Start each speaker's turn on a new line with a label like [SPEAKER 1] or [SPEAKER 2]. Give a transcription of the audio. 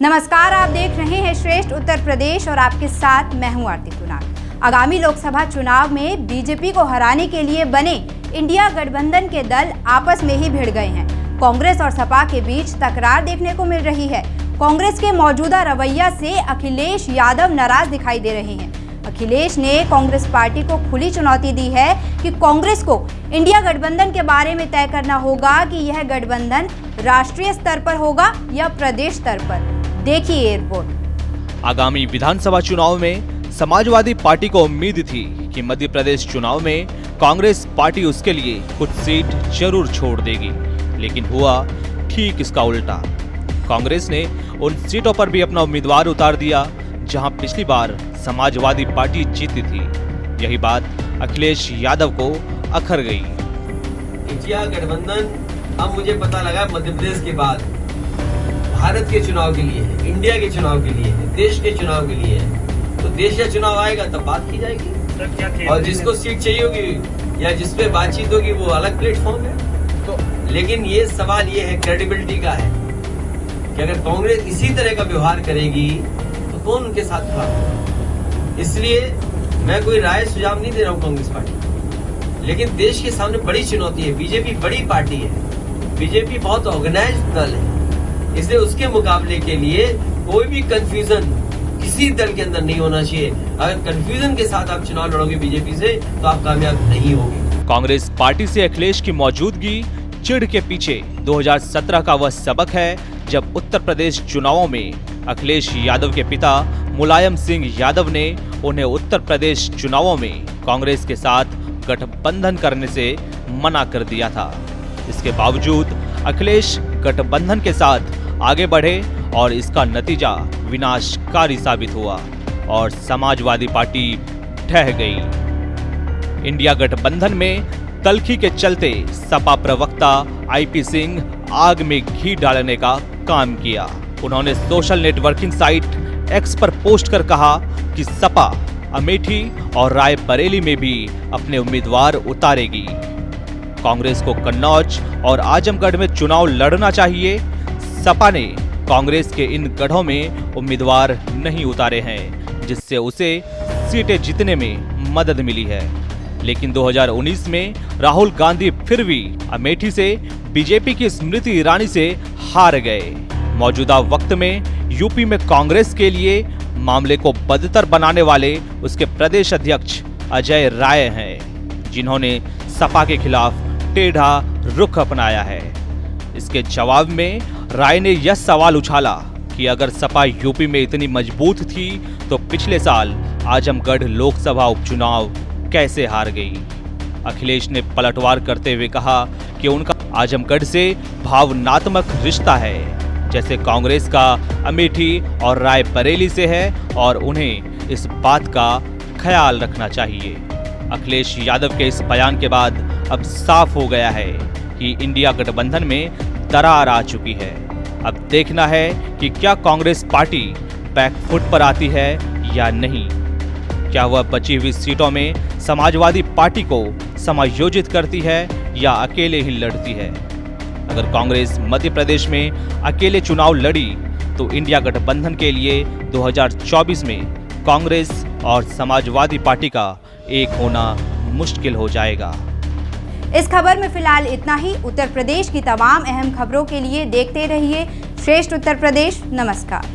[SPEAKER 1] नमस्कार, आप देख रहे हैं श्रेष्ठ उत्तर प्रदेश और आपके साथ मैं हूं आरती कुणाल। आगामी लोकसभा चुनाव में बीजेपी को हराने के लिए बने इंडिया गठबंधन के दल आपस में ही भिड़ गए हैं। कांग्रेस और सपा के बीच तकरार देखने को मिल रही है। कांग्रेस के मौजूदा रवैया से अखिलेश यादव नाराज दिखाई दे रहे हैं। अखिलेश ने कांग्रेस पार्टी को खुली चुनौती दी है कि कांग्रेस को इंडिया गठबंधन के बारे में तय करना होगा कि यह गठबंधन राष्ट्रीय स्तर पर होगा या प्रदेश स्तर पर। देखिए रिपोर्ट।
[SPEAKER 2] आगामी विधानसभा चुनाव में समाजवादी पार्टी को उम्मीद थी कि मध्य प्रदेश चुनाव में कांग्रेस पार्टी उसके लिए कुछ सीट जरूर छोड़ देगी, लेकिन हुआ ठीक इसका उल्टा। कांग्रेस ने उन सीटों पर भी अपना उम्मीदवार उतार दिया जहां पिछली बार समाजवादी पार्टी जीती थी। यही बात अखिलेश यादव को अखर गई।
[SPEAKER 3] इंडिया गठबंधन अब मुझे पता लगा मध्य प्रदेश के बाद भारत के चुनाव के लिए है, इंडिया के चुनाव के लिए है, देश के चुनाव के लिए है। तो देश का चुनाव आएगा तब बात की जाएगी, और जिसको सीट चाहिए होगी या जिसपे बातचीत होगी वो अलग प्लेटफॉर्म है। तो लेकिन ये सवाल ये है, क्रेडिबिलिटी का है कि अगर कांग्रेस इसी तरह का व्यवहार करेगी तो कौन उनके साथ खड़ा होगा। इसलिए मैं कोई राय सुझाव नहीं दे रहा हूँ कांग्रेस पार्टी, लेकिन देश के सामने बड़ी चुनौती है। बीजेपी बड़ी पार्टी है, बीजेपी बहुत ऑर्गेनाइज्ड दल है, इसलिए उसके मुकाबले के लिए कोई भी कंफ्यूजन किसी दल के अंदर नहीं होना चाहिए। अगर कंफ्यूजन के साथ आप चुनाव लड़ोगे बीजेपी से तो आप कामयाब नहीं होगे।
[SPEAKER 2] कांग्रेस पार्टी से अखिलेश की मौजूदगी चिढ़ के पीछे 2017 का वह सबक है जब उत्तर प्रदेश चुनावों में अखिलेश यादव के पिता मुलायम सिंह यादव ने उन्हें उत्तर प्रदेश चुनावों में कांग्रेस के साथ गठबंधन करने से मना कर दिया था। इसके बावजूद अखिलेश गठबंधन के साथ आगे बढ़े और इसका नतीजा विनाशकारी साबित हुआ और समाजवादी पार्टी ढह गई। इंडिया गठबंधन में तल्खी के चलते सपा प्रवक्ता आईपी सिंह आग में घी डालने का काम किया। उन्होंने सोशल नेटवर्किंग साइट एक्स पर पोस्ट कर कहा कि सपा अमेठी और रायबरेली में भी अपने उम्मीदवार उतारेगी। कांग्रेस को कन्नौज और आजमगढ़ में चुनाव लड़ना चाहिए। सपा ने कांग्रेस के इन गढ़ों में उम्मीदवार नहीं उतारे हैं, जिससे उसे सीटें जीतने में मदद मिली है। लेकिन 2019 में राहुल गांधी फिर भी अमेठी से बीजेपी की स्मृति ईरानी से हार गए। मौजूदा वक्त में यूपी में कांग्रेस के लिए मामले को बदतर बनाने वाले उसके प्रदेश अध्यक्ष अजय राय हैं, जिन्होंने सपा के खिलाफ टेढ़ा रुख अपनाया है। इसके जवाब में राय ने यह सवाल उछाला कि अगर सपा यूपी में इतनी मजबूत थी तो पिछले साल आजमगढ़ लोकसभा उपचुनाव कैसे हार गई। अखिलेश ने पलटवार करते हुए कहा कि उनका आजमगढ़ से भावनात्मक रिश्ता है, जैसे कांग्रेस का अमेठी और रायबरेली से है, और उन्हें इस बात का ख्याल रखना चाहिए। अखिलेश यादव के इस बयान के बाद अब साफ हो गया है कि इंडिया गठबंधन में दरार आ चुकी है। अब देखना है कि क्या कांग्रेस पार्टी बैकफुट पर आती है या नहीं। क्या वह बची हुई सीटों में समाजवादी पार्टी को समायोजित करती है या अकेले ही लड़ती है। अगर कांग्रेस मध्य प्रदेश में अकेले चुनाव लड़ी तो इंडिया गठबंधन के लिए 2024 में कांग्रेस और समाजवादी पार्टी का एक होना मुश्किल हो जाएगा।
[SPEAKER 1] इस खबर में फिलहाल इतना ही। उत्तर प्रदेश की तमाम अहम खबरों के लिए देखते रहिए श्रेष्ठ उत्तर प्रदेश। नमस्कार।